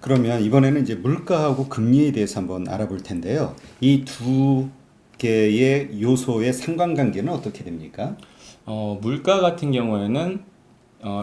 그러면 이번에는 이제 물가하고 금리에 대해서 한번 알아볼 텐데요. 이 두 개의 요소의 상관관계는 어떻게 됩니까? 물가 같은 경우에는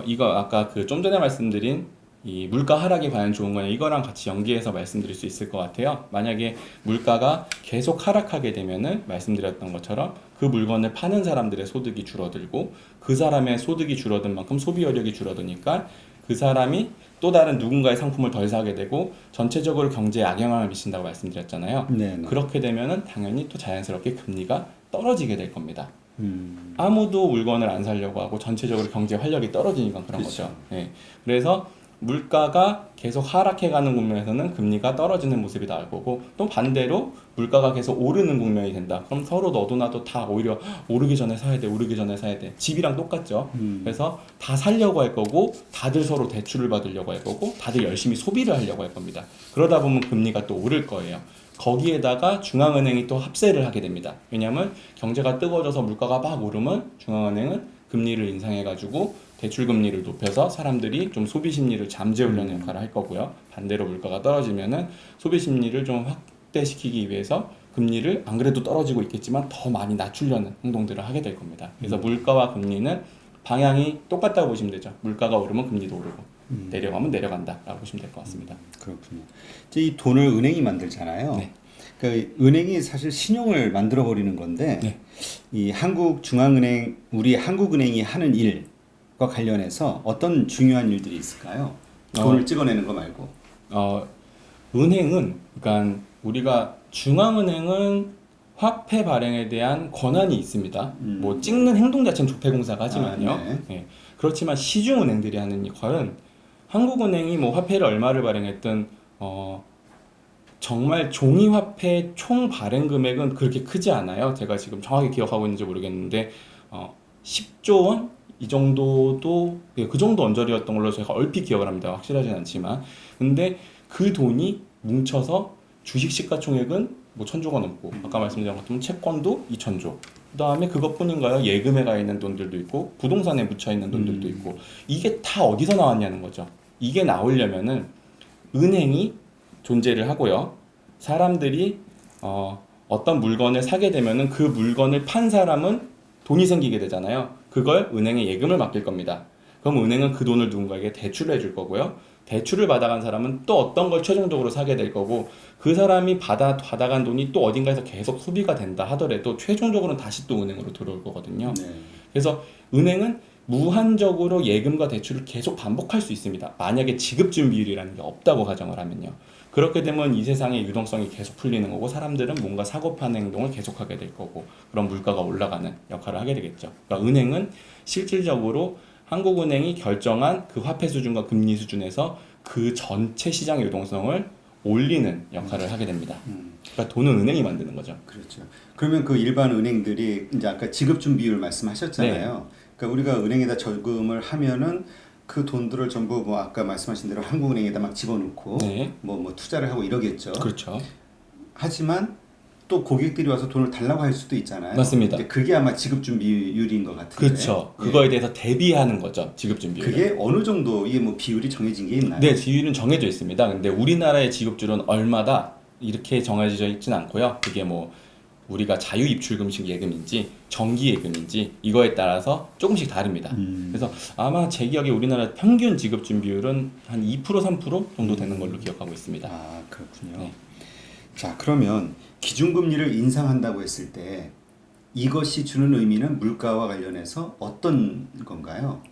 이거 아까 그 좀 전에 말씀드린 이 물가 하락이 과연 좋은 거냐 이거랑 같이 연계해서 말씀드릴 수 있을 것 같아요. 만약에 물가가 계속 하락하게 되면은 말씀드렸던 것처럼 그 물건을 파는 사람들의 소득이 줄어들고 그 사람의 소득이 줄어든 만큼 소비 여력이 줄어드니까 그 사람이 또 다른 누군가의 상품을 덜 사게 되고 전체적으로 경제에 악영향을 미친다고 말씀드렸잖아요. 네네. 그렇게 되면은 당연히 또 자연스럽게 금리가 떨어지게 될 겁니다. 음, 아무도 물건을 안 사려고 하고 전체적으로 경제 활력이 떨어지니까 그런 그렇죠. 거죠. 예. 그래서 물가가 계속 하락해가는 국면에서는 금리가 떨어지는 모습이 나올 거고 또 반대로 물가가 계속 오르는 국면이 된다. 그럼 서로 너도 나도 다 오히려 오르기 전에 사야 돼, 오르기 전에 사야 돼. 집이랑 똑같죠. 그래서 다 살려고 할 거고 다들 서로 대출을 받으려고 할 거고 다들 열심히 소비를 하려고 할 겁니다. 그러다 보면 금리가 또 오를 거예요. 거기에다가 중앙은행이 또 합세를 하게 됩니다. 왜냐하면 경제가 뜨거워져서 물가가 막 오르면 중앙은행은 금리를 인상해가지고 대출 금리를 높여서 사람들이 좀 소비 심리를 잠재우려는 역할을 할 거고요. 반대로 물가가 떨어지면은 소비 심리를 좀 확대시키기 위해서 금리를 안 그래도 떨어지고 있겠지만 더 많이 낮추려는 행동들을 하게 될 겁니다. 그래서 물가와 금리는 방향이 똑같다고 보시면 되죠. 물가가 오르면 금리도 오르고 내려가면 내려간다라고 보시면 될 것 같습니다. 그렇군요. 이제 이 돈을 은행이 만들잖아요. 네. 그 은행이 사실 신용을 만들어 버리는 건데 네. 이 한국중앙은행, 우리 한국은행이 하는 일과 관련해서 어떤 중요한 일들이 있을까요? 돈을 찍어내는 거 말고. 어, 은행은 그러니까 우리가 중앙은행은 화폐 발행에 대한 권한이 있습니다. 뭐 찍는 행동 자체는 조폐공사가 하지만요. 아, 네. 예. 그렇지만 시중은행들이 하는 역할은 한국은행이 뭐 화폐를 얼마를 발행했든 정말 종이 화폐 총 발행 금액은 그렇게 크지 않아요. 제가 지금 정확히 기억하고 있는지 모르겠는데 10조 원? 이 정도도 그 정도 언저리였던 걸로 제가 얼핏 기억을 합니다. 확실하진 않지만 근데 그 돈이 뭉쳐서 주식 시가총액은 뭐 천조가 넘고 아까 말씀드린 것처럼 채권도 2천조 그다음에 그것뿐인가요? 예금에 가 있는 돈들도 있고 부동산에 묻혀 있는 돈들도 있고 이게 다 어디서 나왔냐는 거죠. 이게 나오려면은 은행이 존재를 하고요. 사람들이 어떤 물건을 사게 되면은 그 물건을 판 사람은 돈이 생기게 되잖아요. 그걸 은행에 예금을 맡길 겁니다. 그럼 은행은 그 돈을 누군가에게 대출을 해줄 거고요. 대출을 받아간 사람은 또 어떤 걸 최종적으로 사게 될 거고 그 사람이 받아간 돈이 또 어딘가에서 계속 소비가 된다 하더라도 최종적으로는 다시 또 은행으로 들어올 거거든요. 네. 그래서 은행은 무한적으로 예금과 대출을 계속 반복할 수 있습니다. 만약에 지급준비율이라는 게 없다고 가정을 하면요. 그렇게 되면 이 세상의 유동성이 계속 풀리는 거고 사람들은 뭔가 사고 파는 행동을 계속하게 될 거고 그런 물가가 올라가는 역할을 하게 되겠죠. 그러니까 은행은 실질적으로 한국은행이 결정한 그 화폐 수준과 금리 수준에서 그 전체 시장의 유동성을 올리는 역할을 하게 됩니다. 그러니까 돈은 은행이 만드는 거죠. 그렇죠. 그러면 그 일반 은행들이 이제 아까 지급준 비율 말씀하셨잖아요. 그러니까 우리가 은행에다 저금을 하면은 그 돈들을 전부 뭐 아까 말씀하신 대로 한국은행에다 막 집어넣고 네. 뭐 투자를 하고 이러겠죠. 그렇죠. 하지만 또 고객들이 와서 돈을 달라고 할 수도 있잖아요. 맞습니다. 이제 그게 아마 지급준 비율인 것 같은데. 그렇죠. 예. 그거에 대해서 대비하는 거죠. 지급준비율. 그게 어느 정도 이게 뭐 비율이 정해진 게 있나요? 네, 지율은 정해져 있습니다. 근데 우리나라의 지급줄은 얼마다 이렇게 정해져 있진 않고요. 그게 뭐 우리가 자유입출금식 예금인지 정기예금인지 이거에 따라서 조금씩 다릅니다. 그래서 아마 제 기억에 우리나라 평균 지급준 비율은 한 2% 3% 정도 되는 걸로 기억하고 있습니다. 아, 그렇군요. 네. 자, 그러면 기준금리를 인상한다고 했을 때 이것이 주는 의미는 물가와 관련해서 어떤 건가요?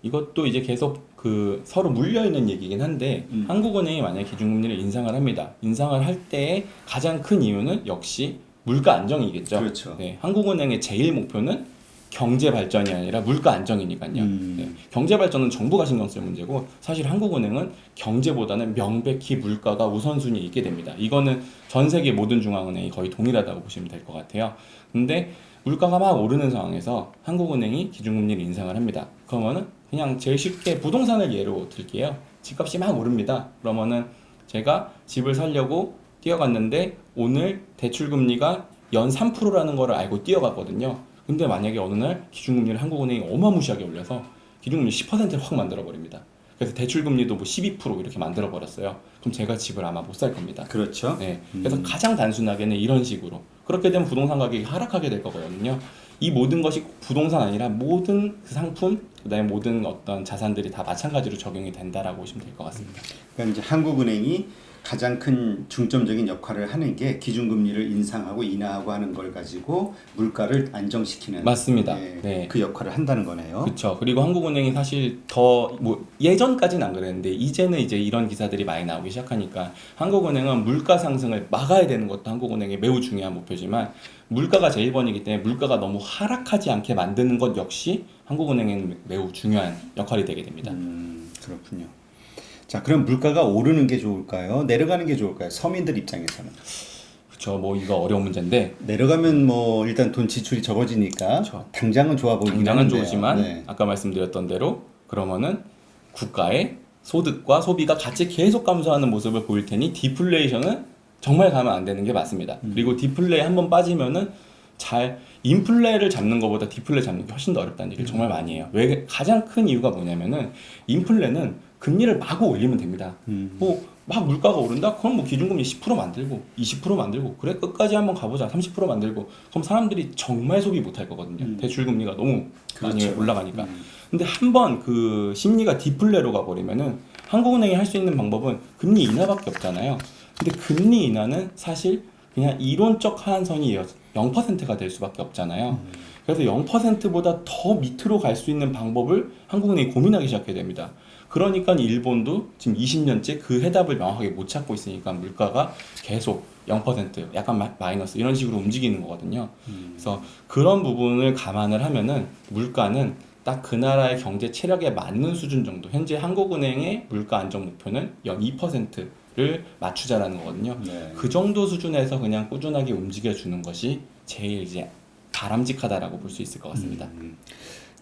이것도 이제 계속 그 서로 물려 있는 얘기긴 한데 한국은행이 만약 기준금리를 인상을 합니다. 인상을 할 때의 가장 큰 이유는 역시 물가 안정이겠죠. 그렇죠. 네, 한국은행의 제일 목표는 경제 발전이 아니라 물가 안정이니까요. 네, 경제 발전은 정부가 신경 쓸 문제고 사실 한국은행은 경제보다는 명백히 물가가 우선순위에 있게 됩니다. 이거는 전 세계 모든 중앙은행이 거의 동일하다고 보시면 될 것 같아요. 근데 물가가 막 오르는 상황에서 한국은행이 기준금리를 인상을 합니다. 그러면은 그냥 제일 쉽게 부동산을 예로 들게요. 집값이 막 오릅니다. 그러면은 제가 집을 살려고 뛰어갔는데 오늘 대출금리가 연 3%라는 거를 알고 뛰어갔거든요. 근데 만약에 어느 날 기준금리를 한국은행이 어마무시하게 올려서 기준금리 10%를 확 만들어 버립니다. 그래서 대출 금리도 뭐 12% 이렇게 만들어 버렸어요. 그럼 제가 집을 아마 못 살 겁니다. 그렇죠. 네. 그래서 가장 단순하게는 이런 식으로 그렇게 되면 부동산 가격이 하락하게 될 거거든요. 이 모든 것이 부동산 아니라 모든 그 상품, 그다음에 모든 어떤 자산들이 다 마찬가지로 적용이 된다라고 보시면 될 것 같습니다. 그러니까 이제 한국은행이 가장 큰 중점적인 역할을 하는 게 기준금리를 인상하고 인하하고 하는 걸 가지고 물가를 안정시키는 맞습니다. 예, 네. 그 역할을 한다는 거네요. 그렇죠. 그리고 한국은행이 사실 더 뭐 예전까지는 안 그랬는데 이제는 이제 이런 기사들이 많이 나오기 시작하니까 한국은행은 물가 상승을 막아야 되는 것도 한국은행의 매우 중요한 목표지만 물가가 제1번이기 때문에 물가가 너무 하락하지 않게 만드는 것 역시 한국은행에는 매우 중요한 역할이 되게 됩니다. 그렇군요. 자, 그럼 물가가 오르는 게 좋을까요? 내려가는 게 좋을까요? 서민들 입장에서는. 그렇죠. 뭐 이거 어려운 문제인데 내려가면 뭐 일단 돈 지출이 적어지니까 그렇죠. 당장은 좋아 보이긴 당장은 하는데요. 좋지만 네. 아까 말씀드렸던 대로 그러면은 국가의 소득과 소비가 같이 계속 감소하는 모습을 보일 테니 디플레이션은 정말 가면 안 되는 게 맞습니다. 그리고 디플레이 한번 빠지면은 잘 인플레를 잡는 것보다 디플레 잡는 게 훨씬 더 어렵다는 얘기를 정말 많이 해요. 왜 가장 큰 이유가 뭐냐면은 인플레는 금리를 마구 올리면 됩니다. 뭐 막 물가가 오른다? 그럼 뭐 기준금리 10% 만들고 20% 만들고 그래 끝까지 한번 가보자 30% 만들고 그럼 사람들이 정말 소비 못할 거거든요. 대출금리가 너무 많이 그렇죠. 올라가니까. 근데 한번 그 심리가 디플레로 가버리면은 한국은행이 할 수 있는 방법은 금리 인하밖에 없잖아요. 근데 금리 인하는 사실 그냥 이론적 하한선이 0%가 될 수밖에 없잖아요. 그래서 0%보다 더 밑으로 갈 수 있는 방법을 한국은행이 고민하기 시작하게 됩니다. 그러니까 일본도 지금 20년째 그 해답을 명확하게 못 찾고 있으니까 물가가 계속 0% 약간 마이너스 이런 식으로 움직이는 거거든요. 그래서 그런 부분을 감안을 하면은 물가는 딱 그 나라의 경제 체력에 맞는 수준 정도. 현재 한국은행의 물가 안정 목표는 연 2%를 맞추자라는 거거든요. 네. 그 정도 수준에서 그냥 꾸준하게 움직여 주는 것이 제일 이제 바람직하다라고 볼 수 있을 것 같습니다.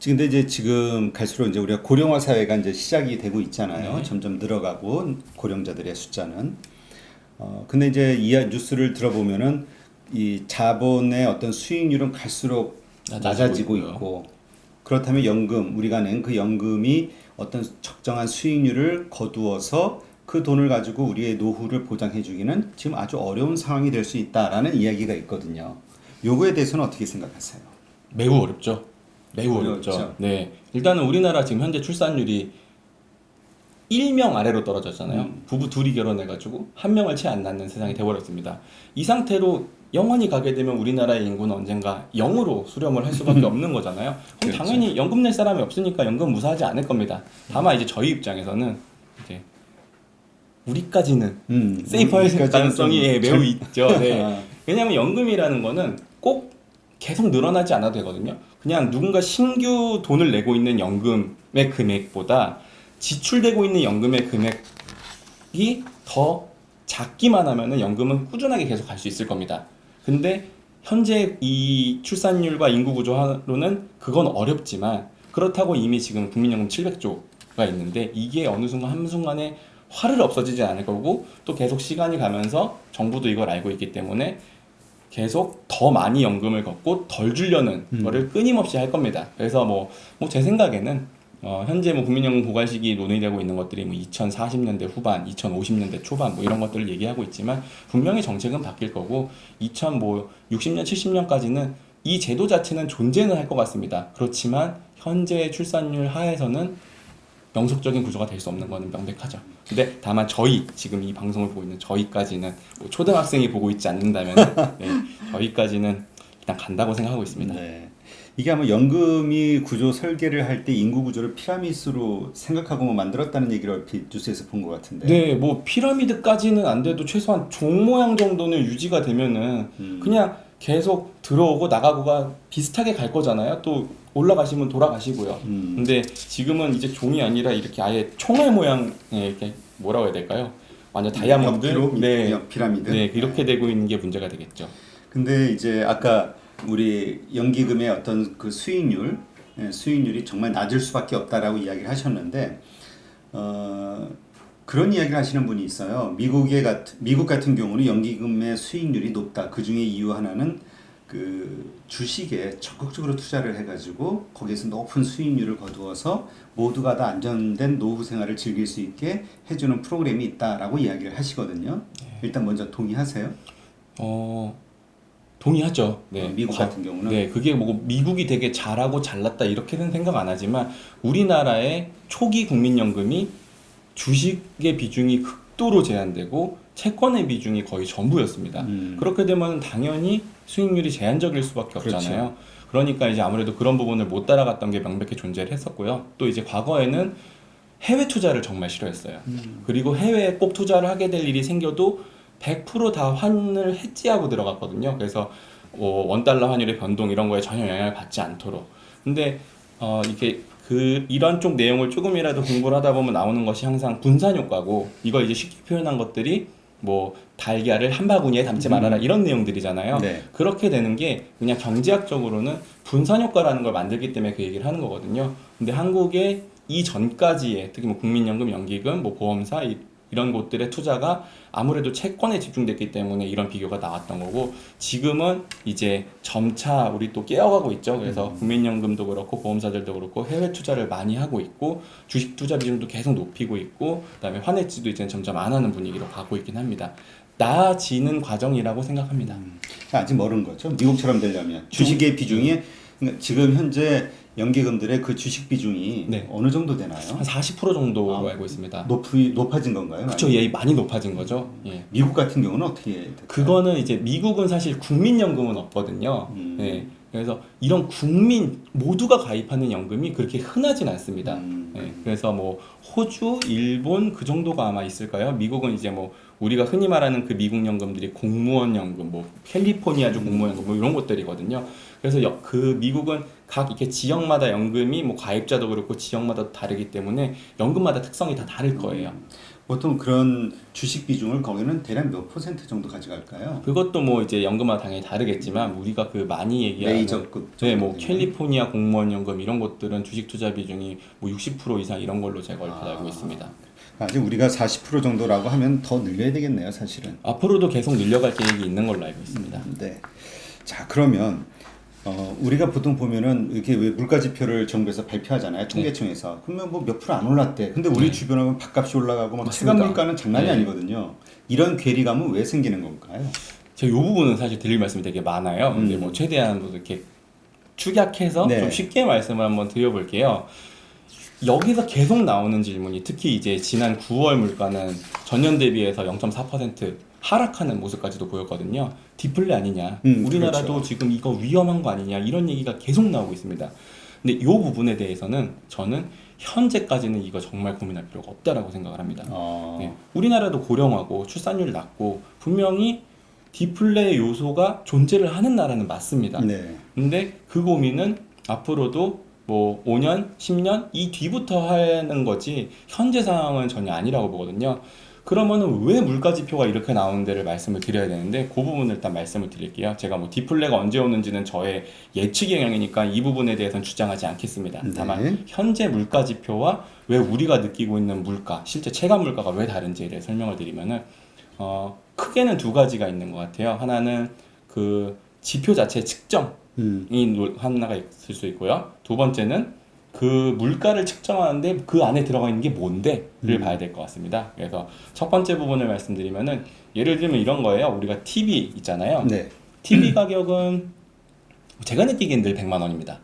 근데 이제 지금 갈수록 이제 우리가 고령화 사회가 이제 시작이 되고 있잖아요. 네. 점점 늘어가고 고령자들의 숫자는. 근데 이제 이 뉴스를 들어보면은 이 자본의 어떤 수익률은 갈수록 낮아지고 있고요. 있고 그렇다면 연금 우리가 낸 그 연금이 어떤 적정한 수익률을 거두어서 그 돈을 가지고 우리의 노후를 보장해주기는 지금 아주 어려운 상황이 될 수 있다라는 이야기가 있거든요. 요거에 대해서는 어떻게 생각하세요? 매우 어렵죠. 매우 어렵죠. 어렵죠. 네. 일단은 우리나라 지금 현재 출산율이 1명 아래로 떨어졌잖아요. 부부 둘이 결혼해가지고 한 명을 채 안 낳는 세상이 돼버렸습니다. 이 상태로 영원히 가게 되면 우리나라의 인구는 언젠가 0으로 수렴을 할 수밖에 없는 거잖아요. 그럼 그렇죠. 당연히 연금 낼 사람이 없으니까 연금 무사하지 않을 겁니다. 다만 이제 저희 입장에서는 이제 우리까지는 세이프할 우리까지는 가능성이 좀 예, 매우 있죠. 네. 아. 왜냐하면 연금이라는 거는 꼭 계속 늘어나지 않아도 되거든요. 그냥 누군가 신규 돈을 내고 있는 연금의 금액보다 지출되고 있는 연금의 금액이 더 작기만 하면은 연금은 꾸준하게 계속 갈 수 있을 겁니다. 근데 현재 이 출산율과 인구 구조로는 그건 어렵지만 그렇다고 이미 지금 국민연금 700조가 있는데 이게 어느 순간 한순간에 화를 없어지지 않을 거고 또 계속 시간이 가면서 정부도 이걸 알고 있기 때문에 계속 더 많이 연금을 걷고 덜 주려는 거를 끊임없이 할 겁니다. 그래서 뭐 제 생각에는 현재 뭐 국민연금 고갈시기 논의되고 있는 것들이 뭐 2040년대 후반, 2050년대 초반 뭐 이런 것들을 얘기하고 있지만 분명히 정책은 바뀔 거고 2060년, 70년까지는 이 제도 자체는 존재는 할 것 같습니다. 그렇지만 현재 출산율 하에서는 영속적인 구조가 될 수 없는 거는 명백하죠. 근데 다만 저희 지금 이 방송을 보고 있는 저희까지는 뭐 초등학생이 보고 있지 않는다면 네, 저희까지는 일단 간다고 생각하고 있습니다. 네. 이게 아마 연금이 구조 설계를 할 때 인구 구조를 피라미드로 생각하고 뭐 만들었다는 얘기를 얼핏 뉴스에서 본 것 같은데. 네, 뭐 피라미드까지는 안 돼도 최소한 종 모양 정도는 유지가 되면은 그냥 계속 들어오고 나가고가 비슷하게 갈 거잖아요. 또 올라가시면 돌아가시고요. 근데 지금은 이제 종이 아니라 이렇게 아예 총알 모양의 이렇게 뭐라고 해야 될까요? 완전 다이아몬드, 옆으로 네, 피라미드. 네, 이렇게 되고 있는 게 문제가 되겠죠. 근데 이제 아까 우리 연기금의 어떤 그 수익률, 수익률이 정말 낮을 수밖에 없다라고 이야기를 하셨는데, 그런 이야기를 하시는 분이 있어요. 미국 같은 경우는 연기금의 수익률이 높다. 그 중에 이유 하나는 그 주식에 적극적으로 투자를 해가지고 거기에서 높은 수익률을 거두어서 모두가 다 안전된 노후 생활을 즐길 수 있게 해주는 프로그램이 있다라고 이야기를 하시거든요. 일단 먼저 동의하세요? 동의하죠. 네. 미국 같은 경우는 네, 그게 뭐 미국이 되게 잘하고 잘났다 이렇게는 생각 안 하지만 우리나라의 초기 국민연금이 주식의 비중이 극도로 제한되고 채권의 비중이 거의 전부였습니다. 그렇게 되면 당연히 수익률이 제한적일 수밖에 없잖아요. 그렇죠. 그러니까 이제 아무래도 그런 부분을 못 따라갔던 게 명백히 존재를 했었고요. 또 이제 과거에는 해외 투자를 정말 싫어했어요. 그리고 해외에 꼭 투자를 하게 될 일이 생겨도 100%다 환을 해지하고 들어갔거든요. 그래서 원달러 환율의 변동 이런 거에 전혀 영향을 받지 않도록. 근데 이게 이런 쪽 내용을 조금이라도 공부를 하다 보면 나오는 것이 항상 분산 효과고, 이걸 이제 쉽게 표현한 것들이 뭐 달걀을 한 바구니에 담지 말아라 이런 내용들이잖아요. 네. 그렇게 되는 게 그냥 경제학적으로는 분산 효과라는 걸 만들기 때문에 그 얘기를 하는 거거든요. 근데 한국의 이전까지의 특히 뭐 국민연금, 연기금, 뭐 보험사 이런 곳들의 투자가 아무래도 채권에 집중됐기 때문에 이런 비교가 나왔던 거고, 지금은 이제 점차 우리 또 깨어가고 있죠. 그래서 국민연금도 그렇고 보험사들도 그렇고 해외 투자를 많이 하고 있고 주식 투자 비중도 계속 높이고 있고, 그다음에 환해지도 이제 점점 안 하는 분위기로 가고 있긴 합니다. 나아지는 과정이라고 생각합니다. 아직 멀은 거죠. 미국처럼 되려면 주식의 비중이 그러니까 지금 현재 연기금들의 그 주식 비중이 네. 어느 정도 되나요? 한 40% 정도로 알고 있습니다. 높아진 건가요? 그렇죠. 예, 많이 높아진 거죠. 예. 미국 같은 경우는 어떻게 될까요? 그거는 이제 미국은 사실 국민연금은 없거든요. 네. 그래서 이런 국민 모두가 가입하는 연금이 그렇게 흔하진 않습니다. 네. 그래서 뭐 호주, 일본 그 정도가 아마 있을까요? 미국은 이제 뭐 우리가 흔히 말하는 그 미국 연금들이 공무원 연금, 뭐 캘리포니아주 공무원 연금 뭐 이런 것들이거든요. 그래서 그 미국은 각 이렇게 지역마다 연금이 뭐 가입자도 그렇고 지역마다 다르기 때문에 연금마다 특성이 다 다를 거예요. 보통 그런 주식 비중을 거기는 대략 몇 % 정도 가져갈까요? 그것도 뭐 이제 연금마다 당연히 다르겠지만 우리가 그 많이 얘기하는 메이저급 네, 뭐 정도군요. 캘리포니아 공무원 연금 이런 것들은 주식 투자 비중이 뭐 60% 이상 이런 걸로 제가 얼핏 알고 있습니다. 아직 우리가 40% 정도라고 하면 더 늘려야 되겠네요, 사실은. 앞으로도 계속 늘려갈 계획이 있는 걸로 알고 있습니다. 네. 자, 그러면 우리가 보통 보면은 이렇게 왜 물가 지표를 정부에서 발표하잖아요, 통계청에서. 그러면 뭐 몇 프로 안 올랐대. 근데 우리 주변에 보면 밥값이 올라가고 막 체감 맞습니다. 물가는 장난이 네. 아니거든요. 이런 괴리감은 왜 생기는 건가요? 제가 이 부분은 사실 드릴 말씀이 되게 많아요. 근데 뭐 최대한 뭐 이렇게 축약해서 네. 좀 쉽게 말씀을 한번 드려볼게요. 여기서 계속 나오는 질문이, 특히 이제 지난 9월 물가는 전년 대비해서 0.4% 하락하는 모습까지도 보였거든요. 디플레 아니냐, 우리나라도 그렇죠. 지금 이거 위험한 거 아니냐, 이런 얘기가 계속 나오고 있습니다. 근데 이 부분에 대해서는 저는 현재까지는 이거 정말 고민할 필요가 없다라고 생각을 합니다. 네. 우리나라도 고령화고 출산율이 낮고 분명히 디플레 요소가 존재를 하는 나라는 맞습니다. 네. 근데 그 고민은 앞으로도 뭐 5년, 10년 이 뒤부터 하는 거지 현재 상황은 전혀 아니라고 보거든요. 그러면은 왜 물가 지표가 이렇게 나오는데를 말씀을 드려야 되는데, 그 부분을 일단 말씀을 드릴게요. 제가 뭐 디플레가 언제 오는지는 저의 예측 영역이니까 이 부분에 대해서는 주장하지 않겠습니다. 네. 다만 현재 물가 지표와 왜 우리가 느끼고 있는 물가, 실제 체감 물가가 왜 다른지에 대해 설명을 드리면은 크게는 두 가지가 있는 것 같아요. 하나는 그 지표 자체의 측정이 하나가 있을 수 있고요. 두 번째는 그 물가를 측정하는데 그 안에 들어가 있는 게 뭔데를 봐야 될 것 같습니다. 그래서 첫 번째 부분을 말씀드리면은, 예를 들면 이런 거예요. 우리가 TV 있잖아요. 네. TV 가격은 제가 느끼기엔 늘 100만 원입니다.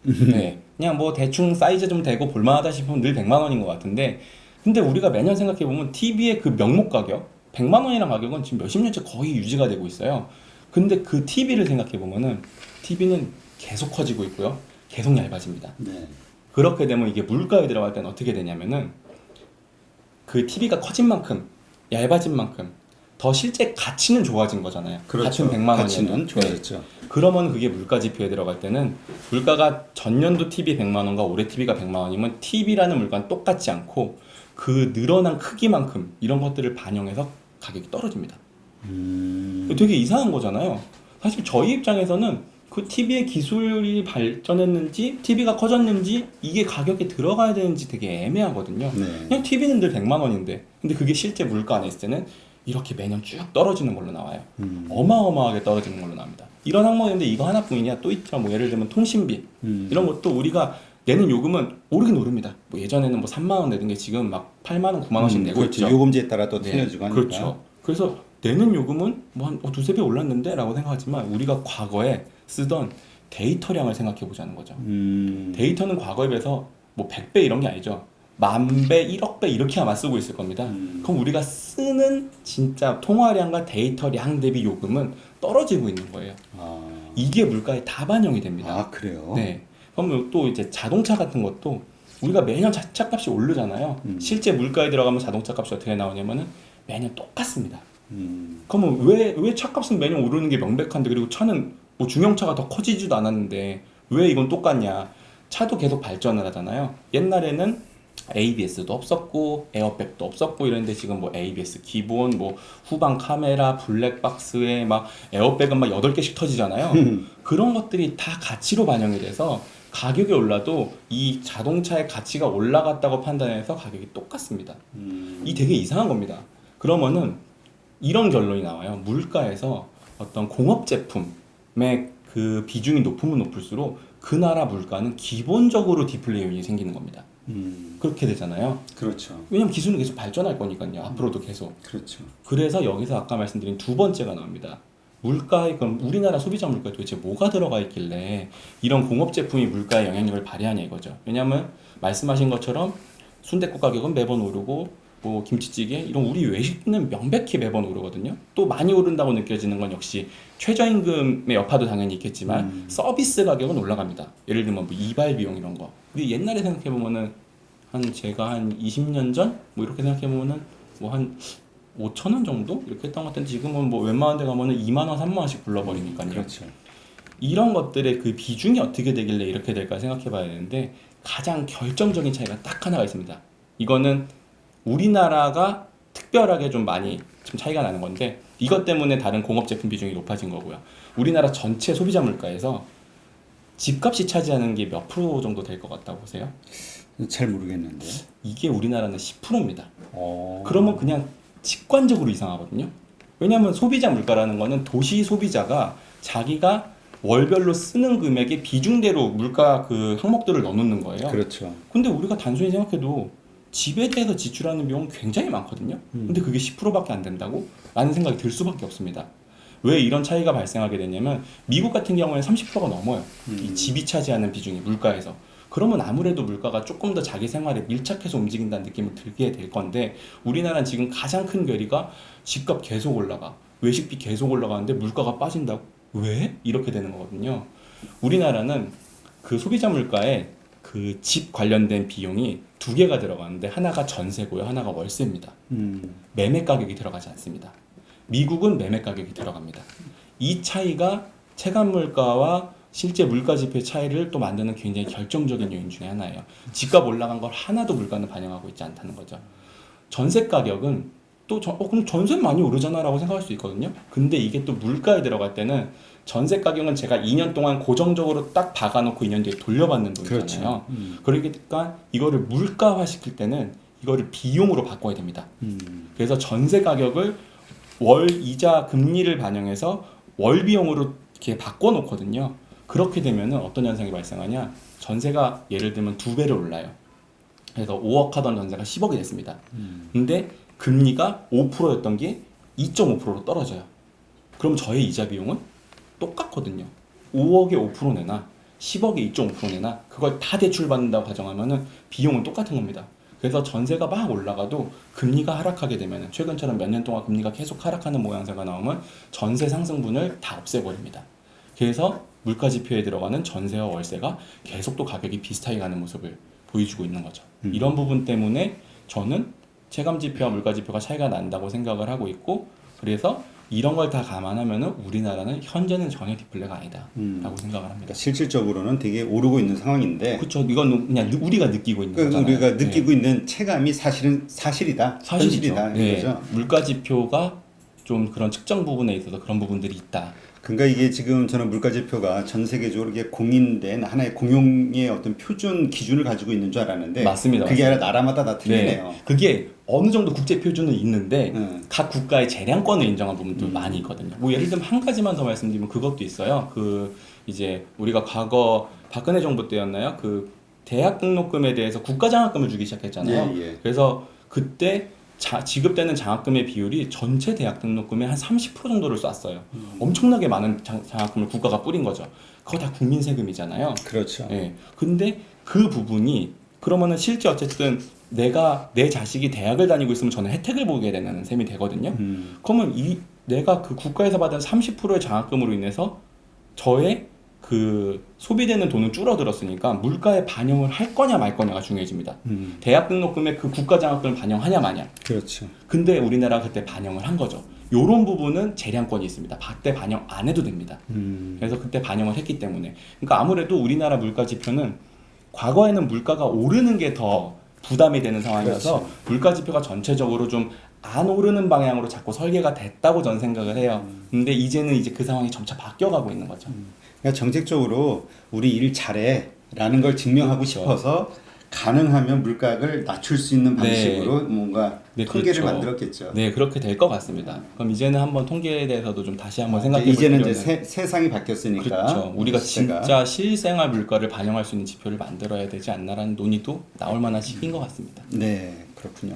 네, 그냥 뭐 대충 사이즈 좀 되고 볼만하다 싶으면 늘 100만 원인 것 같은데, 근데 우리가 매년 생각해 보면 TV의 그 명목 가격 100만 원이란 가격은 지금 몇십 년째 거의 유지가 되고 있어요. 근데 그 TV를 생각해 보면은 TV는 계속 커지고 있고요, 계속 얇아집니다. 네. 그렇게 되면 이게 물가에 들어갈 때는 어떻게 되냐면은, 그 TV가 커진 만큼 얇아진 만큼 더 실제 가치는 좋아진 거잖아요. 그렇죠. 같은 100만 가치는 원이면 좋아졌죠. 그러면 그게 물가 지표에 들어갈 때는, 물가가 전년도 TV 100만 원과 올해 TV가 100만 원이면 TV라는 물가는 똑같지 않고 그 늘어난 크기만큼 이런 것들을 반영해서 가격이 떨어집니다. 되게 이상한 거잖아요. 사실 저희 입장에서는 그 TV의 기술이 발전했는지 TV가 커졌는지 이게 가격에 들어가야 되는지 되게 애매하거든요. 네. 그냥 TV는 늘 100만 원인데, 근데 그게 실제 물가 안에 있을 때는 이렇게 매년 쭉 떨어지는 걸로 나와요. 어마어마하게 떨어지는 걸로 나옵니다. 이런 항목인데 이거 하나뿐이냐? 또 있죠. 뭐 예를 들면 통신비 이런 것도 우리가 내는 요금은 오르긴 오릅니다. 뭐 예전에는 뭐 3만 원 내는 게 지금 막 8만 원, 9만 원씩 내고 그렇죠. 있죠. 요금제에 따라 또 네, 틀려지고 하니까. 그렇죠. 그래서 내는 요금은 뭐 한 두세 배 올랐는데 라고 생각하지만 우리가 과거에 쓰던 데이터량을 생각해 보자는 거죠. 데이터는 과거에 비해서 뭐 100배 이런 게 아니죠. 10,000배, 1억 배 이렇게 아마 쓰고 있을 겁니다. 그럼 우리가 쓰는 진짜 통화량과 데이터량 대비 요금은 떨어지고 있는 거예요. 아, 이게 물가에 다 반영이 됩니다. 아 그래요? 네. 그럼 또 이제 자동차 같은 것도 우리가 매년 차값이 오르잖아요. 실제 물가에 들어가면 자동차 값이 어떻게 나오냐면은 매년 똑같습니다. 그러면 왜 차값은 매년 오르는 게 명백한데 그리고 차는 뭐 중형차가 더 커지지도 않았는데 왜 이건 똑같냐? 차도 계속 발전을 하잖아요. 옛날에는 ABS도 없었고 에어백도 없었고 이랬는데 지금 뭐 ABS 기본 뭐 후방 카메라 블랙박스에 막 에어백은 막 8개씩 터지잖아요. 그런 것들이 다 가치로 반영이 돼서 가격이 올라도 이 자동차의 가치가 올라갔다고 판단해서 가격이 똑같습니다. 이 되게 이상한 겁니다. 그러면은 이런 결론이 나와요. 물가에서 어떤 공업 제품의 그 비중이 높으면 높을수록 그 나라 물가는 기본적으로 디플레 요인이 생기는 겁니다. 그렇게 되잖아요. 그렇죠. 왜냐면 기술은 계속 발전할 거니까요. 앞으로도 계속. 그렇죠. 그래서 여기서 아까 말씀드린 두 번째가 나옵니다. 물가에 그럼 우리나라 소비자 물가에 도대체 뭐가 들어가 있길래 이런 공업 제품이 물가에 영향력을 발휘하냐 이거죠. 왜냐하면 말씀하신 것처럼 순댓국 가격은 매번 오르고 뭐 김치찌개 이런 우리 외식은 명백히 매번 오르거든요. 또 많이 오른다고 느껴지는 건 역시 최저임금의 여파도 당연히 있겠지만 서비스 가격은 올라갑니다. 예를 들면 뭐 이발 비용 이런 거. 우리 옛날에 생각해 보면은 제가 한 20년 전 뭐 이렇게 생각해 보면은 뭐 한 5천 원 정도 이렇게 했던 것 같은데 지금은 뭐 웬만한 데 가면은 2만 원, 3만 원씩 불러버리니까요. 그렇죠. 이런 것들의 그 비중이 어떻게 되길래 이렇게 될까 생각해 봐야 되는데 가장 결정적인 차이가 딱 하나가 있습니다. 이거는 우리나라가 특별하게 좀 많이 좀 차이가 나는 건데 이것 때문에 다른 공업 제품 비중이 높아진 거고요. 우리나라 전체 소비자 물가에서 집값이 차지하는 게 몇 프로 정도 될 것 같다고 보세요? 잘 모르겠는데. 이게 우리나라는 10%입니다. 어. 그러면 그냥 직관적으로 이상하거든요. 왜냐하면 소비자 물가라는 거는 도시 소비자가 자기가 월별로 쓰는 금액의 비중대로 물가 그 항목들을 넣어놓는 거예요. 그렇죠. 근데 우리가 단순히 생각해도 집에 대해서 지출하는 비용은 굉장히 많거든요. 근데 그게 10%밖에 안 된다고? 라는 생각이 들 수밖에 없습니다. 왜 이런 차이가 발생하게 되냐면 미국 같은 경우에는 30%가 넘어요. 이 집이 차지하는 비중이 물가에서. 그러면 아무래도 물가가 조금 더 자기 생활에 밀착해서 움직인다는 느낌을 들게 될 건데 우리나라는 지금 가장 큰 괴리가 집값 계속 올라가. 외식비 계속 올라가는데 물가가 빠진다고? 왜? 이렇게 되는 거거든요. 우리나라는 그 소비자 물가에 그 집 관련된 비용이 두 개가 들어가는데 하나가 전세고요, 하나가 월세입니다. 매매 가격이 들어가지 않습니다. 미국은 매매 가격이 들어갑니다. 이 차이가 체감 물가와 실제 물가 지표의 차이를 또 만드는 굉장히 결정적인 요인 중에 하나예요. 집값 올라간 걸 하나도 물가는 반영하고 있지 않다는 거죠. 전세 가격은 또 그럼 전세 많이 오르잖아 라고 생각할 수 있거든요. 근데 이게 또 물가에 들어갈 때는 전세 가격은 제가 2년 동안 고정적으로 딱 박아놓고 2년 뒤에 돌려받는 돈이잖아요. 그렇죠. 그러니까 이거를 물가화 시킬 때는 이거를 비용으로 바꿔야 됩니다. 그래서 전세 가격을 월 이자 금리를 반영해서 월 비용으로 이렇게 바꿔놓거든요. 그렇게 되면은 어떤 현상이 발생하냐? 전세가 예를 들면 2배를 올라요. 그래서 5억 하던 전세가 10억이 됐습니다. 근데 금리가 5%였던 게 2.5%로 떨어져요. 그럼 저의 이자 비용은 똑같거든요. 5억에 5% 내나 10억에 2.5% 내나 그걸 다 대출받는다고 가정하면은 비용은 똑같은 겁니다. 그래서 전세가 막 올라가도 금리가 하락하게 되면 최근처럼 몇 년 동안 금리가 계속 하락하는 모양새가 나오면 전세 상승분을 다 없애버립니다. 그래서 물가 지표에 들어가는 전세와 월세가 계속 또 가격이 비슷하게 가는 모습을 보여주고 있는 거죠. 이런 부분 때문에 저는 체감 지표와 물가 지표가 차이가 난다고 생각을 하고 있고 그래서 이런 걸 다 감안하면은 우리나라는 현재는 전혀 디플레가 아니다라고 생각을 합니다. 그러니까 실질적으로는 되게 오르고 있는 상황인데. 그렇죠. 이건 그냥 우리가 느끼고 있는 그러니까 거잖아요. 우리가 느끼고 있는 체감이 사실은 사실이다. 현실이다. 네. 이거죠. 물가 지표가 좀 그런 측정 부분에 있어서 그런 부분들이 있다. 그러니까 이게 지금 저는 물가지표가 전 세계적으로 이게 공인된 하나의 공용의 어떤 표준 기준을 가지고 있는 줄 알았는데 맞습니다. 그게 맞습니다. 아니라 나라마다 다 틀리네요. 네, 그게 어느 정도 국제 표준은 있는데 음. 각 국가의 재량권을 인정한 부분도 많이 있거든요. 뭐 예를 들면 한 가지만 더 말씀드리면 그것도 있어요. 그 이제 우리가 과거 박근혜 정부 때였나요? 그 대학 등록금에 대해서 국가 장학금을 주기 시작했잖아요. 예, 예. 그래서 그때 지급되는 장학금의 비율이 전체 대학 등록금의 한 30% 정도를 쐈어요. 엄청나게 많은 장학금을 국가가 뿌린 거죠. 그거 다 국민 세금이잖아요. 그렇죠. 예. 근데 그 부분이 그러면은 실제 어쨌든 내가 내 자식이 대학을 다니고 있으면 저는 혜택을 보게 되는 셈이 되거든요. 그러면 내가 그 국가에서 받은 30%의 장학금으로 인해서 저의 그 소비되는 돈은 줄어들었으니까 물가에 반영을 할 거냐 말 거냐가 중요해집니다. 대학 등록금에 그 국가 장학금을 반영하냐 마냐. 그렇죠. 근데 우리나라가 그때 반영을 한 거죠. 요런 부분은 재량권이 있습니다. 그때 반영 안 해도 됩니다. 그래서 그때 반영을 했기 때문에. 그러니까 아무래도 우리나라 물가 지표는 과거에는 물가가 오르는 게 더 부담이 되는 상황이어서 그렇죠. 물가 지표가 전체적으로 좀 안 오르는 방향으로 자꾸 설계가 됐다고 저는 생각을 해요. 근데 이제는 이제 그 상황이 점차 바뀌어가고 있는 거죠. 그러니까 정책적으로 우리 일 잘해라는 걸 증명하고 싶어서 가능하면 물가를 낮출 수 있는 방식으로 뭔가 네, 통계를 그렇죠. 만들었겠죠. 네, 그렇게 될 것 같습니다. 그럼 이제는 한번 통계에 대해서도 좀 다시 한번 생각해 볼 이제는 필요는 이제 세상이 바뀌었으니까 그렇죠. 우리가 시대가. 진짜 실생활 물가를 반영할 수 있는 지표를 만들어야 되지 않나라는 논의도 나올 만한 시기인 것 같습니다. 네, 그렇군요.